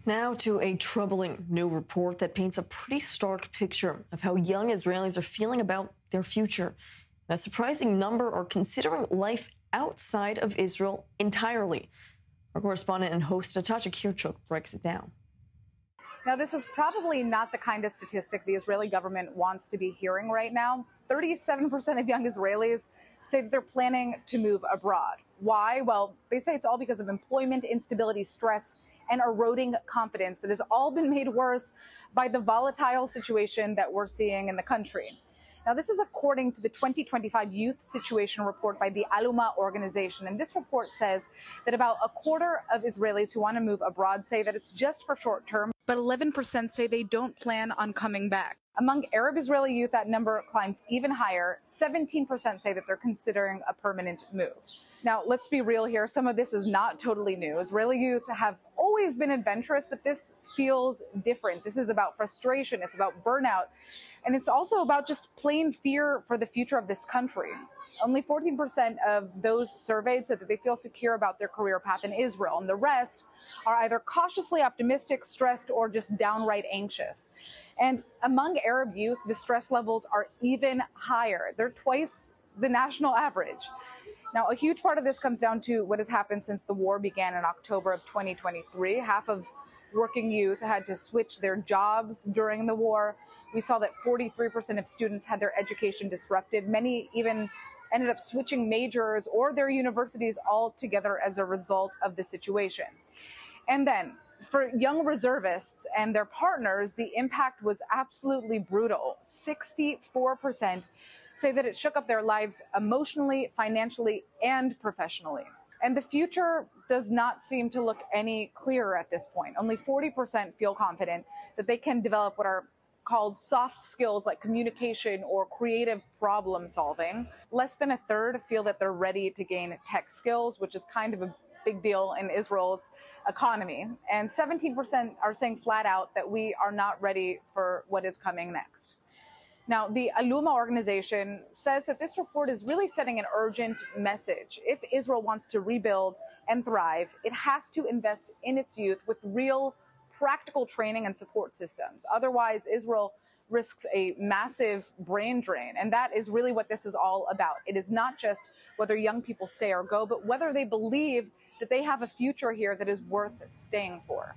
Now to a troubling new report that paints a pretty stark picture of how young Israelis are feeling about their future. And a surprising number are considering life outside of Israel entirely. Our correspondent and host Nטשה קירצ'יוק breaks it down. Now, this is probably not the kind of statistic the Israeli government wants to be hearing right now. 37% of young Israelis say that they're planning to move abroad. Why? Well, they say it's all because of employment instability, stress, and eroding confidence that has all been made worse by the volatile situation that we're seeing in the country. Now, this is according to the 2025 Youth Situation Report by the Aloma organization. And this report says that about a quarter of Israelis who want to move abroad say that it's just for short term, but 11% say they don't plan on coming back. Among Arab Israeli youth, that number climbs even higher. 17% say that they're considering a permanent move. Now, let's be real here. Some of this is not totally new. Israeli youth have always been adventurous, but this feels different. This is about frustration. It's about burnout. And it's also about just plain fear for the future of this country. Only 14% of those surveyed said that they feel secure about their career path in Israel, and the rest are either cautiously optimistic, stressed, or just downright anxious. And among Arab youth, the stress levels are even higher. They're twice the national average. Now, a huge part of this comes down to what has happened since the war began in October of 2023. Half of working youth had to switch their jobs during the war. We saw that 43% of students had their education disrupted. Many even ended up switching majors or their universities altogether as a result of the situation. And then for young reservists and their partners, the impact was absolutely brutal. 64% say that it shook up their lives emotionally, financially, and professionally. And the future does not seem to look any clearer at this point. Only 40% feel confident that they can develop what are called soft skills like communication or creative problem solving. Less than a third feel that they're ready to gain tech skills, which is kind of a big deal in Israel's economy. And 17% are saying flat out that we are not ready for what is coming next. Now, the Aloma organization says that this report is really sending an urgent message. If Israel wants to rebuild and thrive, it has to invest in its youth with real practical training and support systems. Otherwise, Israel risks a massive brain drain. And that is really what this is all about. It is not just whether young people stay or go, but whether they believe that they have a future here that is worth staying for.